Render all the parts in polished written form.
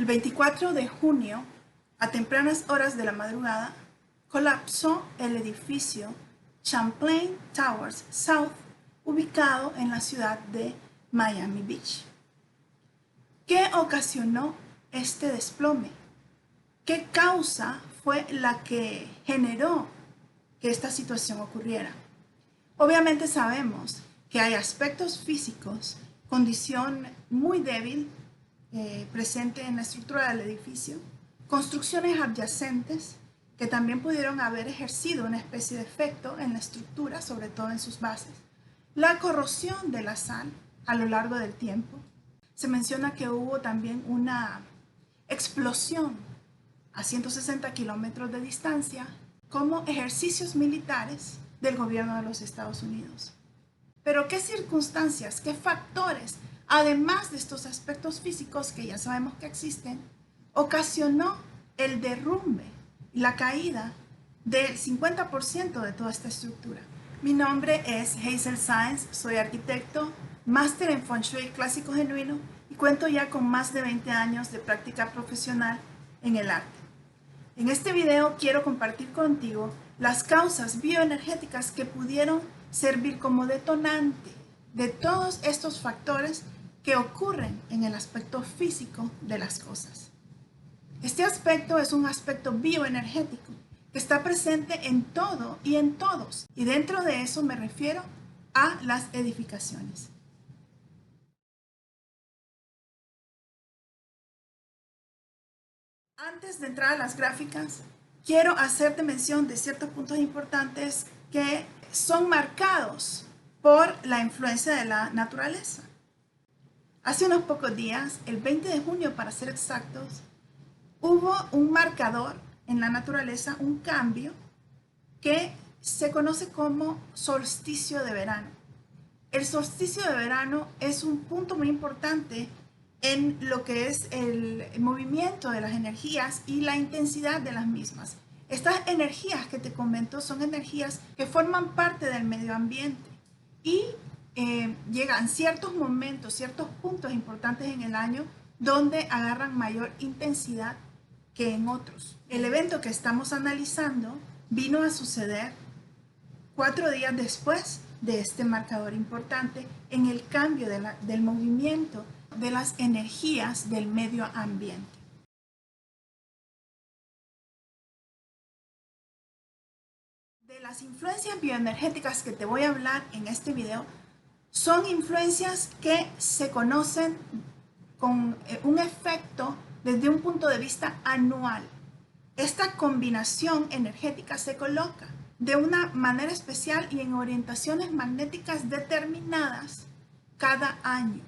El 24 de junio, a tempranas horas de la madrugada, colapsó el edificio Champlain Towers South, ubicado en la ciudad de Miami Beach. ¿Qué ocasionó este desplome? ¿Qué causa fue la que generó que esta situación ocurriera? Obviamente sabemos que hay aspectos físicos, condición muy débil presente en la estructura del edificio, construcciones adyacentes que también pudieron haber ejercido una especie de efecto en la estructura, sobre todo en sus bases, la corrosión de la sal a lo largo del tiempo. Se menciona que hubo también una explosión a 160 kilómetros de distancia como ejercicios militares del gobierno de los Estados Unidos. Pero ¿qué circunstancias, qué factores, además de estos aspectos físicos que ya sabemos que existen, ocasionó el derrumbe y la caída del 50% de toda esta estructura? Mi nombre es Hazel Sáenz, soy arquitecto, máster en Feng Shui clásico genuino y cuento ya con más de 20 años de práctica profesional en el arte. En este video quiero compartir contigo las causas bioenergéticas que pudieron servir como detonante de todos estos factores que ocurren en el aspecto físico de las cosas. Este aspecto es un aspecto bioenergético que está presente en todo y en todos, y dentro de eso me refiero a las edificaciones. Antes de entrar a las gráficas, quiero hacerte mención de ciertos puntos importantes que son marcados por la influencia de la naturaleza. Hace unos pocos días, el 20 de junio para ser exactos, hubo un marcador en la naturaleza, un cambio que se conoce como solsticio de verano. El solsticio de verano es un punto muy importante en lo que es el movimiento de las energías y la intensidad de las mismas. Estas energías que te comento son energías que forman parte del medio ambiente y llegan ciertos momentos, ciertos puntos importantes en el año donde agarran mayor intensidad que en otros. El evento que estamos analizando vino a suceder 4 días después de este marcador importante en el cambio del movimiento de las energías del medio ambiente. De las influencias bioenergéticas que te voy a hablar en este video son influencias que se conocen con un efecto desde un punto de vista anual. Esta combinación energética se coloca de una manera especial y en orientaciones magnéticas determinadas cada año.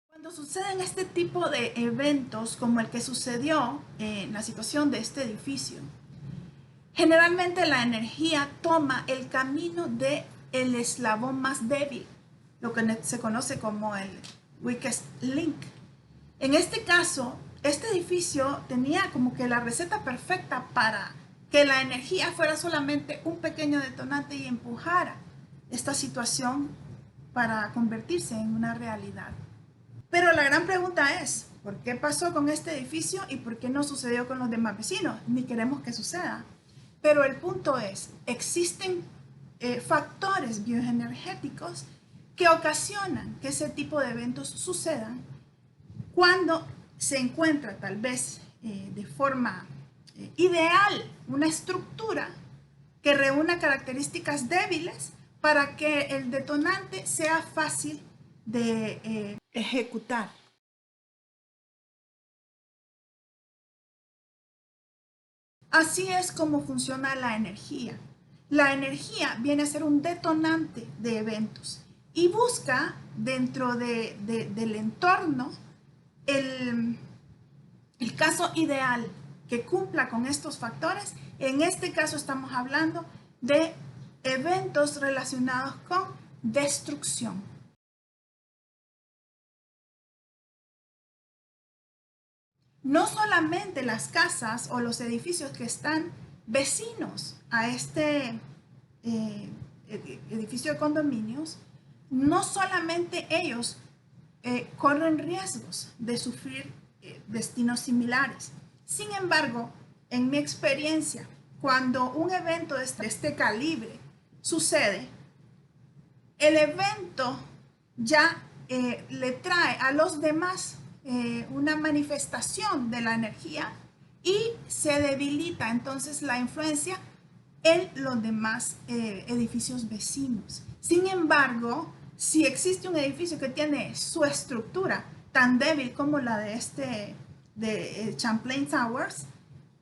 Cuando suceden este tipo de eventos como el que sucedió en la situación de este edificio, generalmente la energía toma el camino del eslabón más débil, lo que se conoce como el weakest link. En este caso, este edificio tenía como que la receta perfecta para que la energía fuera solamente un pequeño detonante y empujara esta situación para convertirse en una realidad. Pero la gran pregunta es, ¿por qué pasó con este edificio y por qué no sucedió con los demás vecinos? Ni queremos que suceda. Pero el punto es, existen factores bioenergéticos que ocasionan que ese tipo de eventos sucedan cuando se encuentra tal vez de forma ideal una estructura que reúna características débiles para que el detonante sea fácil de ejecutar. Así es como funciona la energía. La energía viene a ser un detonante de eventos y busca dentro del entorno el caso ideal que cumpla con estos factores. En este caso estamos hablando de eventos relacionados con destrucción. No solamente las casas o los edificios que están vecinos a este edificio de condominios no solamente ellos corren riesgos de sufrir destinos similares. Sin embargo, en mi experiencia, cuando un evento de este calibre sucede, el evento ya le trae a los demás una manifestación de la energía y se debilita entonces la influencia en los demás edificios vecinos. Sin embargo, si existe un edificio que tiene su estructura tan débil como la de Champlain Towers,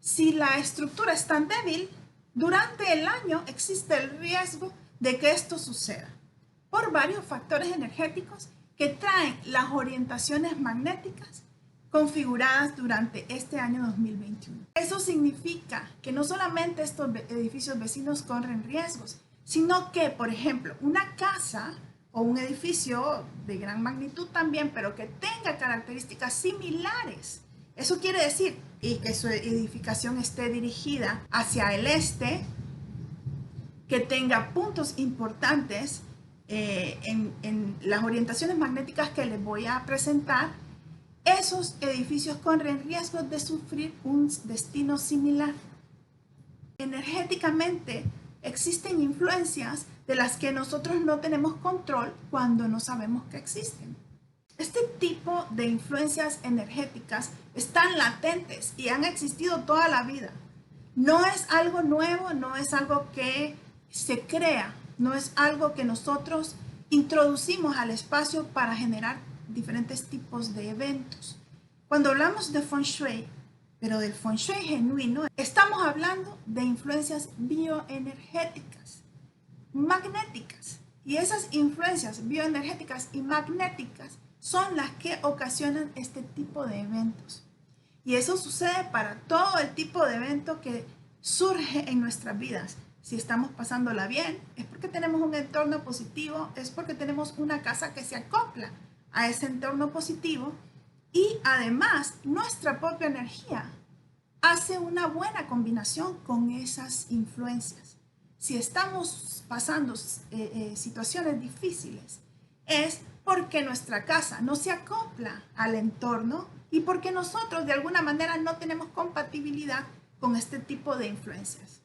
si la estructura es tan débil, durante el año existe el riesgo de que esto suceda por varios factores energéticos que traen las orientaciones magnéticas configuradas durante este año 2021. Eso significa que no solamente estos edificios vecinos corren riesgos, sino que, por ejemplo, una casa o un edificio de gran magnitud también, pero que tenga características similares. Eso quiere decir que su edificación esté dirigida hacia el este, que tenga puntos importantes en las orientaciones magnéticas que les voy a presentar. Esos edificios corren riesgo de sufrir un destino similar. Energéticamente existen influencias de las que nosotros no tenemos control cuando no sabemos que existen. Este tipo de influencias energéticas están latentes y han existido toda la vida. No es algo nuevo, no es algo que se crea, no es algo que nosotros introducimos al espacio para generar diferentes tipos de eventos. Cuando hablamos de Feng Shui, pero del Feng Shui genuino, estamos hablando de influencias bioenergéticas, magnéticas. Y esas influencias bioenergéticas y magnéticas son las que ocasionan este tipo de eventos. Y eso sucede para todo el tipo de evento que surge en nuestras vidas. Si estamos pasándola bien, es porque tenemos un entorno positivo, es porque tenemos una casa que se acopla a ese entorno positivo y además nuestra propia energía hace una buena combinación con esas influencias. Si estamos pasando situaciones difíciles, es porque nuestra casa no se acopla al entorno y porque nosotros de alguna manera no tenemos compatibilidad con este tipo de influencias.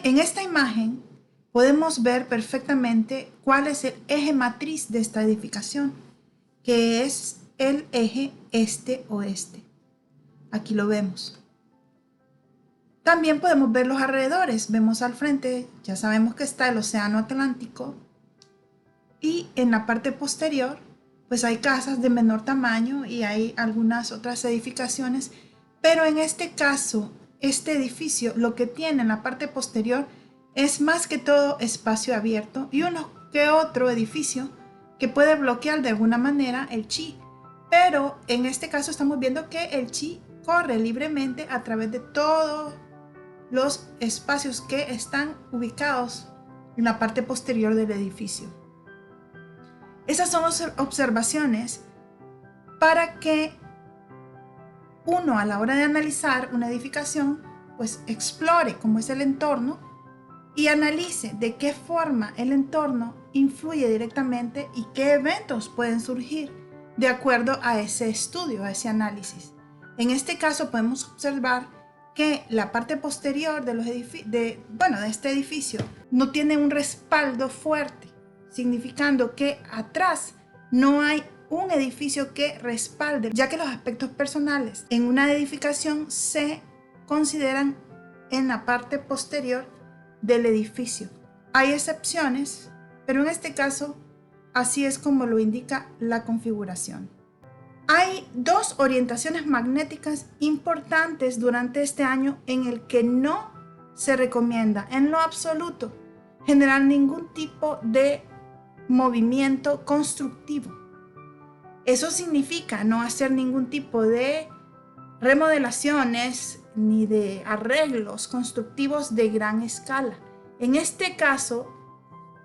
En esta imagen podemos ver perfectamente cuál es el eje matriz de esta edificación, que es el eje este-oeste. Aquí lo vemos. También podemos ver los alrededores. Vemos al frente, ya sabemos que está el Océano Atlántico. Y en la parte posterior, pues hay casas de menor tamaño y hay algunas otras edificaciones. Pero en este caso, este edificio lo que tiene en la parte posterior es más que todo espacio abierto y uno que otro edificio que puede bloquear de alguna manera el chi. Pero en este caso estamos viendo que el chi corre libremente a través de todos los espacios que están ubicados en la parte posterior del edificio. Esas son las observaciones para que uno a la hora de analizar una edificación, pues explore cómo es el entorno y analice de qué forma el entorno influye directamente y qué eventos pueden surgir de acuerdo a ese estudio, a ese análisis. En este caso podemos observar que la parte posterior de este edificio no tiene un respaldo fuerte, significando que atrás no hay un edificio que respalde, ya que los aspectos personales en una edificación se consideran en la parte posterior del edificio. Hay excepciones, pero en este caso así es como lo indica la configuración. Hay dos orientaciones magnéticas importantes durante este año en el que no se recomienda en lo absoluto generar ningún tipo de movimiento constructivo. Eso significa no hacer ningún tipo de remodelaciones ni de arreglos constructivos de gran escala. En este caso,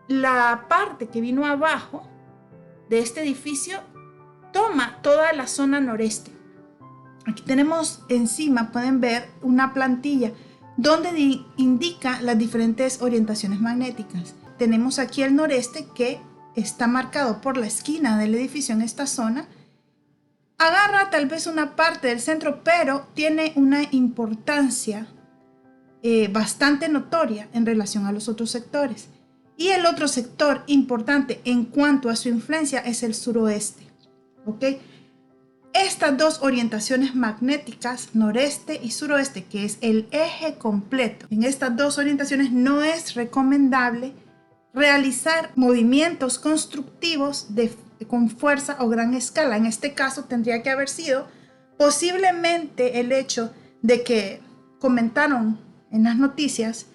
la parte que vino abajo de este edificio toma toda la zona noreste. Aquí tenemos encima, pueden ver una plantilla donde indica las diferentes orientaciones magnéticas. Tenemos aquí el noreste, que está marcado por la esquina del edificio en esta zona. Agarra tal vez una parte del centro, pero tiene una importancia bastante notoria en relación a los otros sectores. Y el otro sector importante en cuanto a su influencia es el suroeste. ¿Ok? Estas dos orientaciones magnéticas, noreste y suroeste, que es el eje completo, en estas dos orientaciones no es recomendable realizar movimientos constructivos con fuerza o gran escala. En este caso tendría que haber sido posiblemente el hecho de que comentaron en las noticias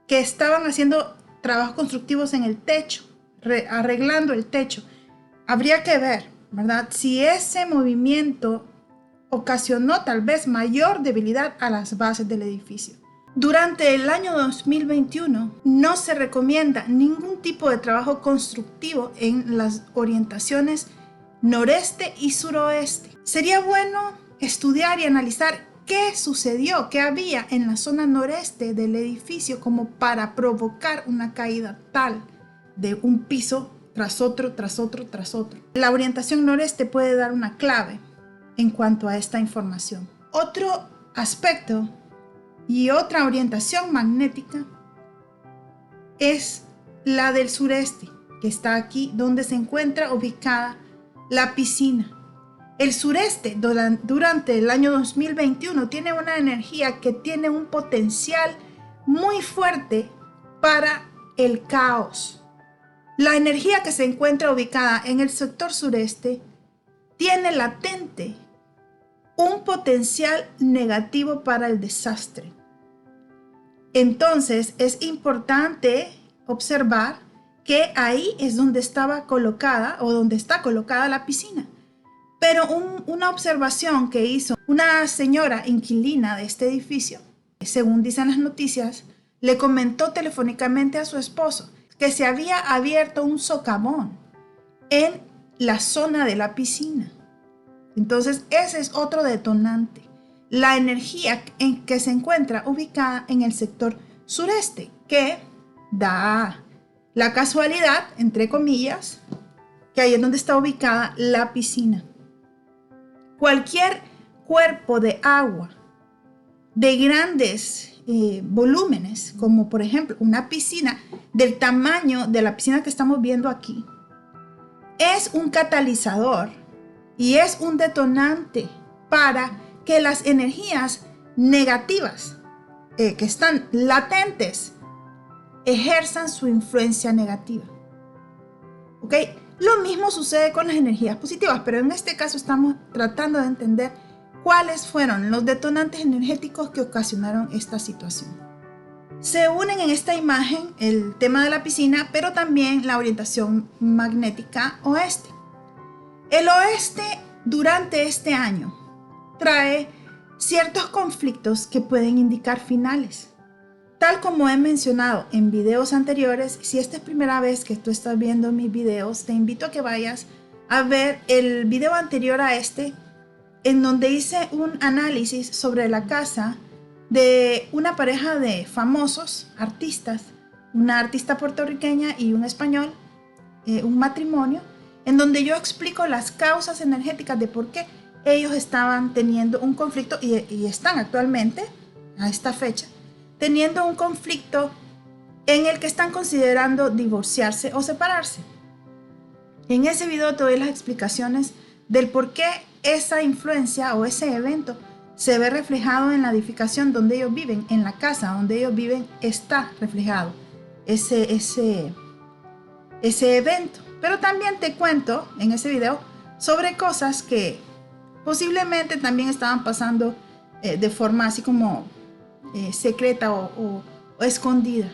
que estaban haciendo trabajos constructivos en el techo, arreglando el techo. Habría que ver, ¿verdad?, si ese movimiento ocasionó tal vez mayor debilidad a las bases del edificio. Durante el año 2021 no se recomienda ningún tipo de trabajo constructivo en las orientaciones noreste y suroeste. Sería bueno estudiar y analizar qué sucedió, qué había en la zona noreste del edificio como para provocar una caída tal de un piso tras otro, tras otro, tras otro. La orientación noreste puede dar una clave en cuanto a esta información. Otro aspecto y otra orientación magnética es la del sureste, que está aquí donde se encuentra ubicada la piscina. El sureste durante el año 2021 tiene una energía que tiene un potencial muy fuerte para el caos. La energía que se encuentra ubicada en el sector sureste tiene latente un potencial negativo para el desastre. Entonces es importante observar que ahí es donde estaba colocada o donde está colocada la piscina. Pero una observación que hizo una señora inquilina de este edificio, según dicen las noticias, le comentó telefónicamente a su esposo que se había abierto un socavón en la zona de la piscina. Entonces ese es otro detonante. La energía en que se encuentra ubicada en el sector sureste, que da la casualidad, entre comillas, que ahí es donde está ubicada la piscina. Cualquier cuerpo de agua de grandes volúmenes, como por ejemplo una piscina del tamaño de la piscina que estamos viendo aquí, es un catalizador y es un detonante para que las energías negativas que están latentes ejerzan su influencia negativa. ¿Ok? Lo mismo sucede con las energías positivas, pero en este caso estamos tratando de entender cuáles fueron los detonantes energéticos que ocasionaron esta situación. Se unen en esta imagen el tema de la piscina, pero también la orientación magnética oeste. El oeste durante este año trae ciertos conflictos que pueden indicar finales. Tal como he mencionado en videos anteriores, si esta es primera vez que tú estás viendo mis videos, te invito a que vayas a ver el video anterior a este, en donde hice un análisis sobre la casa de una pareja de famosos artistas, una artista puertorriqueña y un español, un matrimonio, en donde yo explico las causas energéticas de por qué ellos estaban teniendo un conflicto y están actualmente, a esta fecha, teniendo un conflicto en el que están considerando divorciarse o separarse. En ese video te doy las explicaciones del por qué esa influencia o ese evento se ve reflejado en la edificación donde ellos viven, en la casa donde ellos viven está reflejado ese evento. Pero también te cuento en ese video sobre cosas que posiblemente también estaban pasando de forma así como secreta o escondida.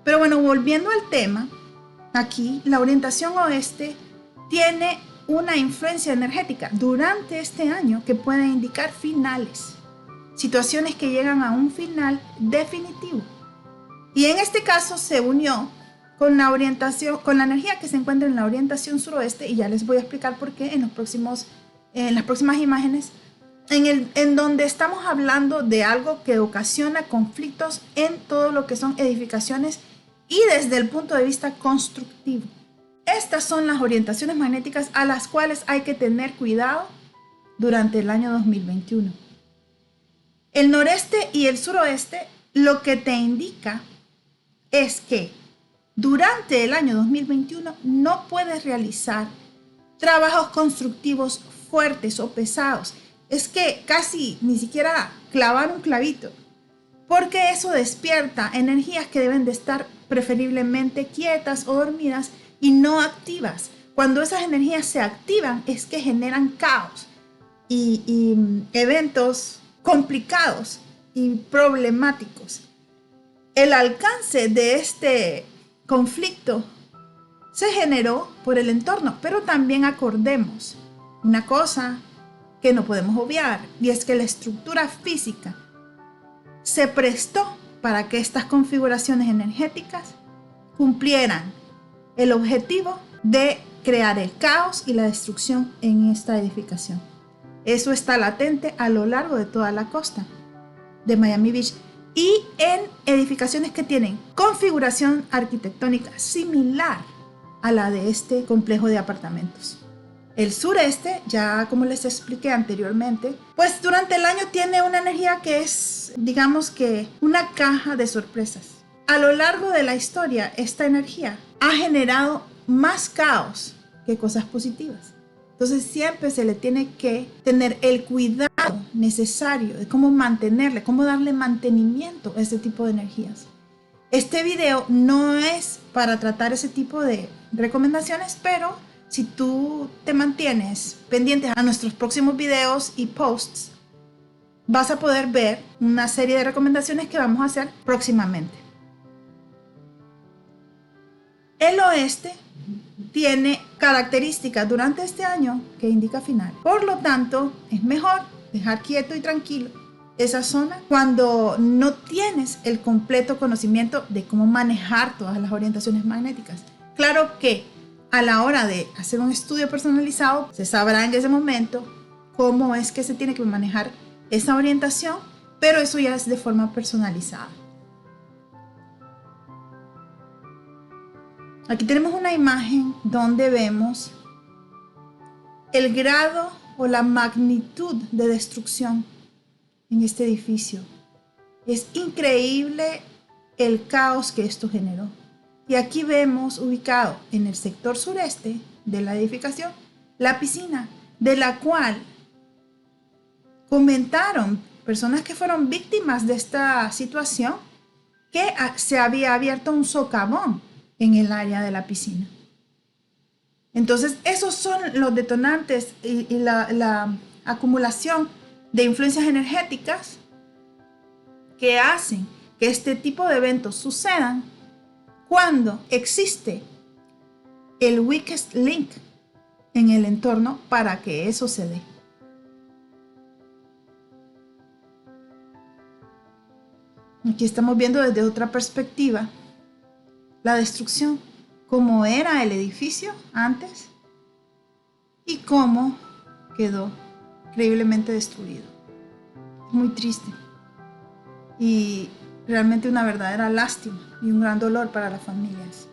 Pero bueno, volviendo al tema, aquí la orientación oeste tiene una influencia energética durante este año que puede indicar finales, situaciones que llegan a un final definitivo. Y en este caso se unió con la orientación, con la energía que se encuentra en la orientación suroeste, y ya les voy a explicar por qué en las próximas imágenes, en donde estamos hablando de algo que ocasiona conflictos en todo lo que son edificaciones y desde el punto de vista constructivo. Estas son las orientaciones magnéticas a las cuales hay que tener cuidado durante el año 2021. El noreste y el suroeste lo que te indica es que durante el año 2021 no puedes realizar trabajos constructivos fuertes o pesados. Es que casi ni siquiera clavar un clavito, porque eso despierta energías que deben de estar preferiblemente quietas o dormidas y no activas. Cuando esas energías se activan es que generan caos y eventos complicados y problemáticos. El alcance de este conflicto se generó por el entorno, pero también acordemos una cosa que no podemos obviar, y es que la estructura física se prestó para que estas configuraciones energéticas cumplieran el objetivo de crear el caos y la destrucción en esta edificación. Eso está latente a lo largo de toda la costa de Miami Beach y en edificaciones que tienen configuración arquitectónica similar a la de este complejo de apartamentos. El sureste, ya como les expliqué anteriormente, pues durante el año tiene una energía que es, digamos que, una caja de sorpresas. A lo largo de la historia, esta energía ha generado más caos que cosas positivas. Entonces siempre se le tiene que tener el cuidado necesario de cómo mantenerle, cómo darle mantenimiento a este tipo de energías. Este video no es para tratar ese tipo de recomendaciones, pero si tú te mantienes pendiente a nuestros próximos videos y posts, vas a poder ver una serie de recomendaciones que vamos a hacer próximamente. El oeste tiene características durante este año que indica final. Por lo tanto, es mejor dejar quieto y tranquilo esa zona cuando no tienes el completo conocimiento de cómo manejar todas las orientaciones magnéticas. Claro que a la hora de hacer un estudio personalizado, se sabrá en ese momento cómo es que se tiene que manejar esa orientación, pero eso ya es de forma personalizada. Aquí tenemos una imagen donde vemos el grado o la magnitud de destrucción en este edificio. Es increíble el caos que esto generó. Y aquí vemos ubicado en el sector sureste de la edificación la piscina, de la cual comentaron personas que fueron víctimas de esta situación que se había abierto un socavón en el área de la piscina. Entonces, esos son los detonantes y la acumulación de influencias energéticas que hacen que este tipo de eventos sucedan cuando existe el weakest link en el entorno para que eso se dé. Aquí estamos viendo desde otra perspectiva la destrucción, cómo era el edificio antes y cómo quedó increíblemente destruido. Es muy triste y realmente una verdadera lástima y un gran dolor para las familias.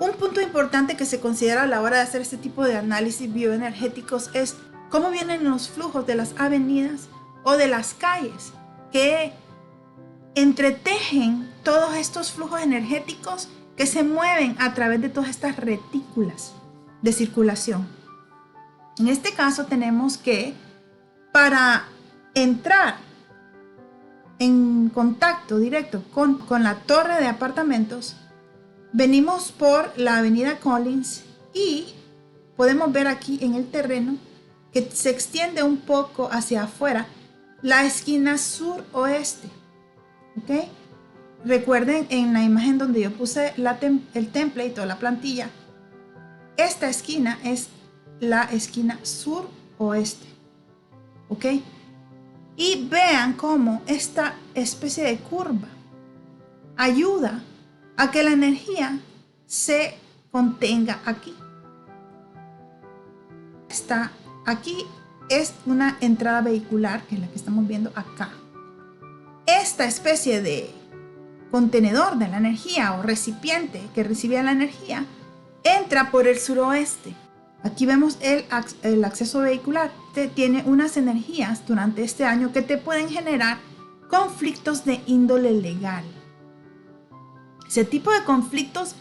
Un punto importante que se considera a la hora de hacer este tipo de análisis bioenergéticos es cómo vienen los flujos de las avenidas o de las calles que entretejen todos estos flujos energéticos que se mueven a través de todas estas retículas de circulación. En este caso tenemos que para entrar en contacto directo con la torre de apartamentos, venimos por la avenida Collins y podemos ver aquí en el terreno que se extiende un poco hacia afuera la esquina suroeste. ¿ok? Recuerden en la imagen donde yo puse el template o la plantilla, esta esquina es la esquina sur-oeste, ¿ok? Y vean cómo esta especie de curva ayuda a que la energía se contenga aquí. Aquí es una entrada vehicular, que es la que estamos viendo acá. Esta especie de contenedor de la energía o recipiente que recibía la energía entra por el suroeste. Aquí vemos el acceso vehicular. Tiene unas energías durante este año que te pueden generar conflictos de índole legal. Ese tipo de conflictos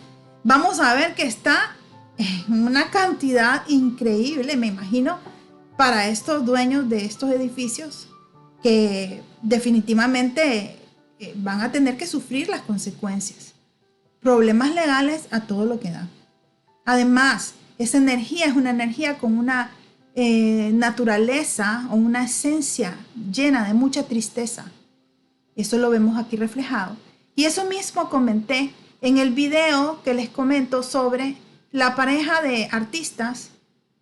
vamos a ver que está en una cantidad increíble, me imagino, para estos dueños de estos edificios que definitivamente van a tener que sufrir las consecuencias. Problemas legales a todo lo que da. Además, esa energía es una energía con una naturaleza o una esencia llena de mucha tristeza. Eso lo vemos aquí reflejado. Y eso mismo comenté en el video que les comento sobre la pareja de artistas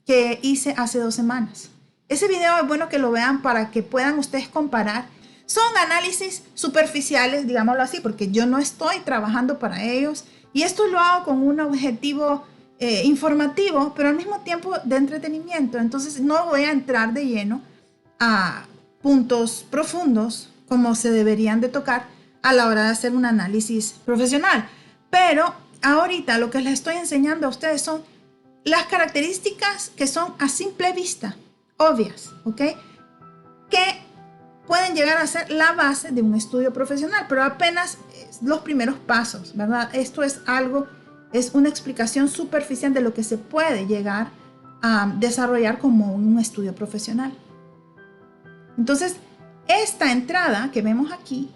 que hice hace 2 semanas. Ese video es bueno que lo vean para que puedan ustedes comparar. Son análisis superficiales, digámoslo así, porque yo no estoy trabajando para ellos. Y esto lo hago con un objetivo informativo, pero al mismo tiempo de entretenimiento. Entonces no voy a entrar de lleno a puntos profundos como se deberían de tocar a la hora de hacer un análisis profesional. Pero ahorita lo que les estoy enseñando a ustedes son las características que son a simple vista, obvias, ¿ok? Que pueden llegar a ser la base de un estudio profesional, pero apenas los primeros pasos, ¿verdad? Esto es una explicación superficial de lo que se puede llegar a desarrollar como un estudio profesional. Entonces, esta entrada que vemos aquí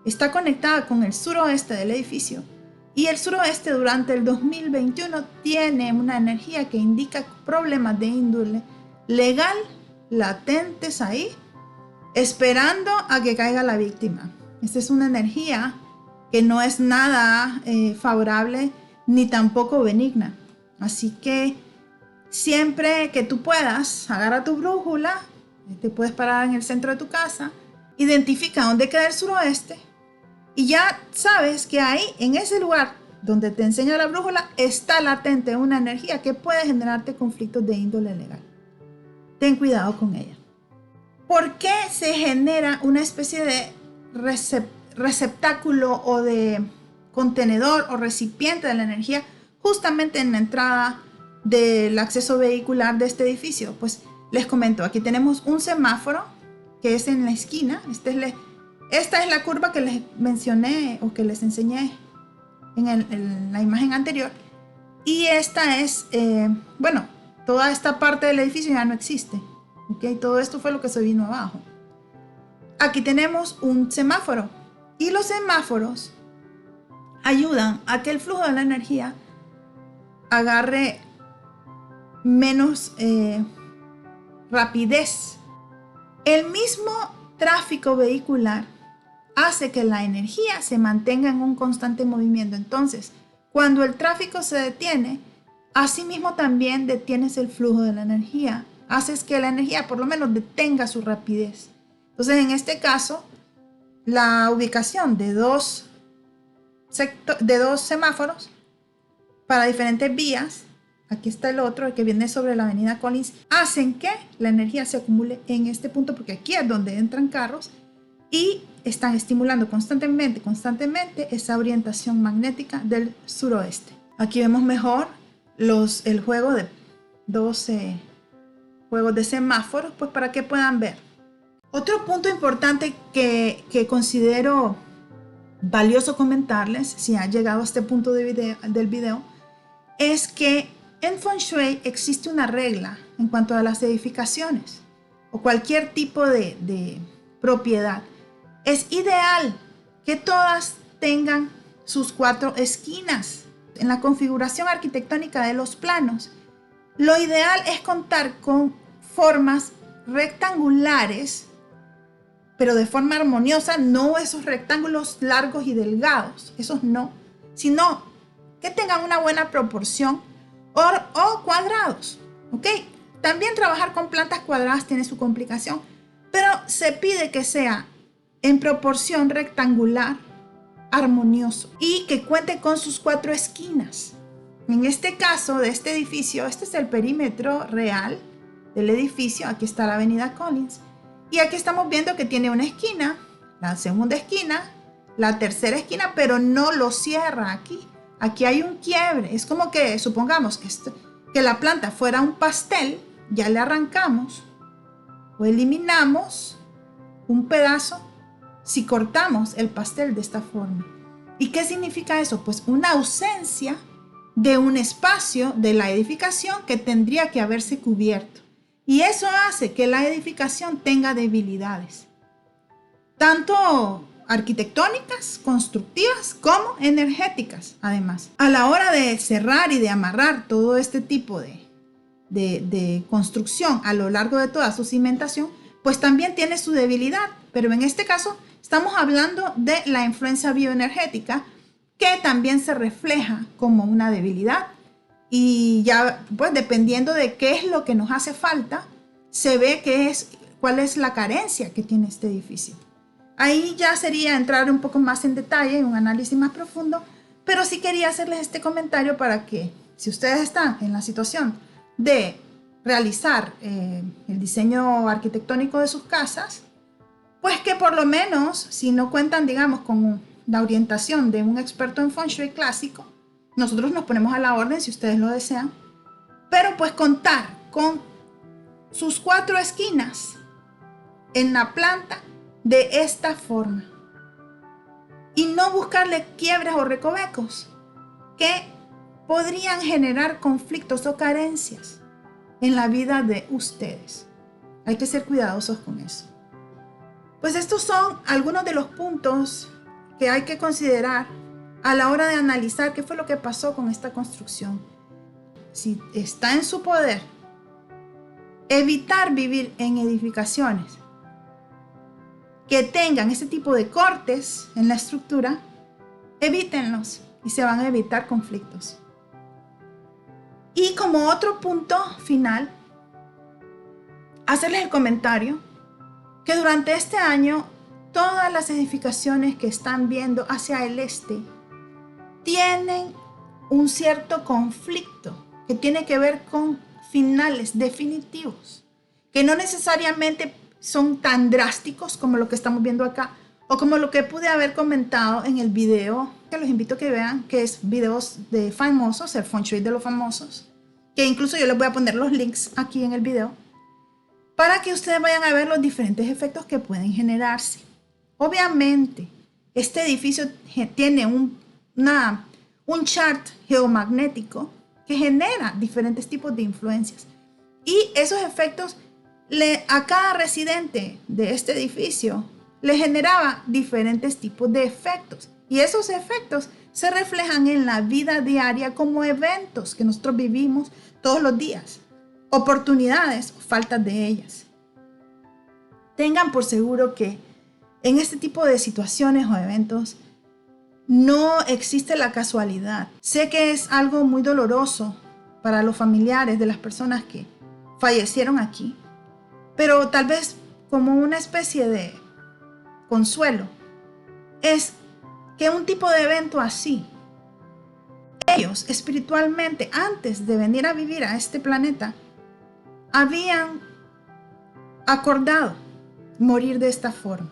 está conectada con el suroeste del edificio y el suroeste durante el 2021 tiene una energía que indica problemas de índole legal latentes ahí, esperando a que caiga la víctima. Esta es una energía que no es nada favorable ni tampoco benigna. Así que siempre que tú puedas, agarra tu brújula, te puedes parar en el centro de tu casa, identifica dónde queda el suroeste y ya sabes que ahí, en ese lugar donde te enseña la brújula, está latente una energía que puede generarte conflictos de índole legal. Ten cuidado con ella. ¿Por qué se genera una especie de receptáculo o de contenedor o recipiente de la energía justamente en la entrada del acceso vehicular de este edificio? Pues les comento, aquí tenemos un semáforo que es en la esquina. Esta es la curva que les mencioné o que les enseñé en la imagen anterior. Y esta es, bueno, toda esta parte del edificio ya no existe. ¿Okay? Todo esto fue lo que se vino abajo. Aquí tenemos un semáforo y los semáforos ayudan a que el flujo de la energía agarre menos rapidez. El mismo tráfico vehicular hace que la energía se mantenga en un constante movimiento. Entonces, cuando el tráfico se detiene, asimismo también detienes el flujo de la energía. Haces que la energía por lo menos detenga su rapidez. Entonces, en este caso, la ubicación de dos semáforos para diferentes vías, aquí está el otro, el que viene sobre la avenida Collins, hacen que la energía se acumule en este punto, porque aquí es donde entran carros y están estimulando constantemente esa orientación magnética del suroeste. Aquí vemos mejor el juego de 12 juegos de semáforos, pues para que puedan ver. Otro punto importante que considero valioso comentarles, si han llegado a este punto del video, es que en Feng Shui existe una regla en cuanto a las edificaciones o cualquier tipo de propiedad. Es ideal que todas tengan sus 4 esquinas. En la configuración arquitectónica de los planos, lo ideal es contar con formas rectangulares, pero de forma armoniosa, no esos rectángulos largos y delgados, esos no, sino que tengan una buena proporción o cuadrados, ¿ok? También trabajar con plantas cuadradas tiene su complicación, pero se pide que sea en proporción rectangular, armonioso y que cuente con sus 4 esquinas. En este caso de este edificio, este es el perímetro real del edificio. Aquí está la avenida Collins y aquí estamos viendo que tiene una esquina, la segunda esquina, la tercera esquina, pero no lo cierra aquí. Aquí hay un quiebre. Es como que supongamos que la planta fuera un pastel, ya le arrancamos o eliminamos un pedazo si cortamos el pastel de esta forma. ¿Y qué significa eso? Pues una ausencia de un espacio de la edificación que tendría que haberse cubierto. Y eso hace que la edificación tenga debilidades, tanto arquitectónicas, constructivas, como energéticas, además. A la hora de cerrar y de amarrar todo este tipo de construcción a lo largo de toda su cimentación, pues también tiene su debilidad. Pero en este caso estamos hablando de la influencia bioenergética, que también se refleja como una debilidad. Y ya, pues dependiendo de qué es lo que nos hace falta, se ve cuál es la carencia que tiene este edificio. Ahí ya sería entrar un poco más en detalle, en un análisis más profundo, pero sí quería hacerles este comentario para que, si ustedes están en la situación de realizar el diseño arquitectónico de sus casas, pues que por lo menos, si no cuentan, digamos, con la orientación de un experto en Feng Shui clásico, nosotros nos ponemos a la orden si ustedes lo desean, pero pues contar con sus 4 esquinas en la planta de esta forma y no buscarle quiebres o recovecos que podrían generar conflictos o carencias en la vida de ustedes. Hay que ser cuidadosos con eso. Pues estos son algunos de los puntos que hay que considerar a la hora de analizar qué fue lo que pasó con esta construcción. Si está en su poder evitar vivir en edificaciones que tengan ese tipo de cortes en la estructura, evítenlos y se van a evitar conflictos. Y como otro punto final, hacerles el comentario que durante este año todas las edificaciones que están viendo hacia el este tienen un cierto conflicto que tiene que ver con finales definitivos, que no necesariamente son tan drásticos como lo que estamos viendo acá, o como lo que pude haber comentado en el video, que los invito a que vean, que es videos de famosos, el Feng Shui de los famosos, que incluso yo les voy a poner los links aquí en el video, para que ustedes vayan a ver los diferentes efectos que pueden generarse. Obviamente, este edificio tiene un chart geomagnético que genera diferentes tipos de influencias. Y esos efectos a cada residente de este edificio le generaba diferentes tipos de efectos. Y esos efectos se reflejan en la vida diaria como eventos que nosotros vivimos todos los días. Oportunidades o faltas de ellas. Tengan por seguro que en este tipo de situaciones o eventos no existe la casualidad. Sé que es algo muy doloroso para los familiares de las personas que fallecieron aquí, pero tal vez como una especie de consuelo es que un tipo de evento así, ellos espiritualmente, antes de venir a vivir a este planeta, habían acordado morir de esta forma.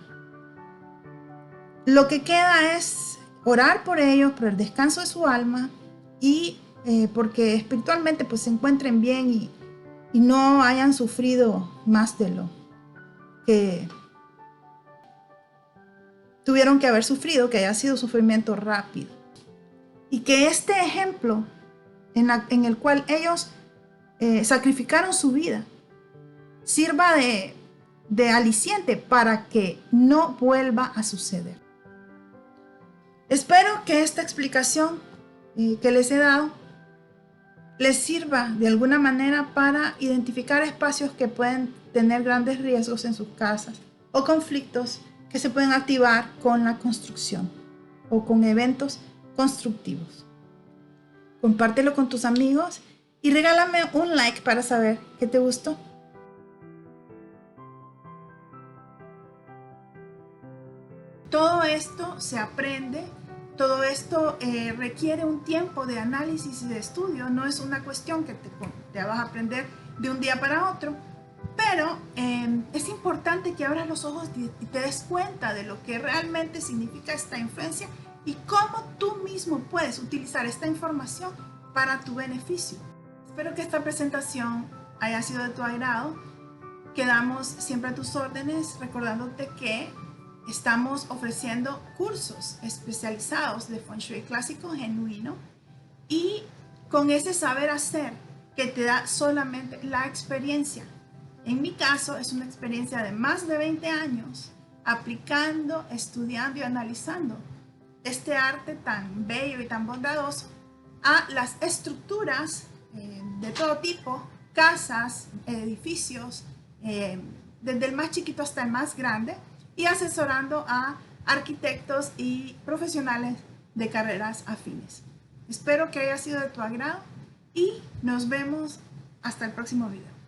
Lo que queda es orar por ellos, por el descanso de su alma y porque espiritualmente pues se encuentren bien y no hayan sufrido más de lo que tuvieron que haber sufrido, que haya sido sufrimiento rápido. Y que este ejemplo en el cual ellos sacrificaron su vida sirva de aliciente para que no vuelva a suceder. Espero que esta explicación que les he dado les sirva de alguna manera para identificar espacios que pueden tener grandes riesgos en sus casas o conflictos que se pueden activar con la construcción o con eventos constructivos. Compártelo con tus amigos y regálame un like para saber que te gustó. Todo esto se aprende, todo esto requiere un tiempo de análisis y de estudio. No es una cuestión que te vas a aprender de un día para otro, pero es importante que abras los ojos y te des cuenta de lo que realmente significa esta influencia y cómo tú mismo puedes utilizar esta información para tu beneficio. Espero que esta presentación haya sido de tu agrado. Quedamos siempre a tus órdenes, recordándote que estamos ofreciendo cursos especializados de Feng Shui clásico genuino y con ese saber hacer que te da solamente la experiencia. En mi caso es una experiencia de más de 20 años aplicando, estudiando y analizando este arte tan bello y tan bondadoso a las estructuras de todo tipo, casas, edificios, desde el más chiquito hasta el más grande, y asesorando a arquitectos y profesionales de carreras afines. Espero que haya sido de tu agrado y nos vemos hasta el próximo video.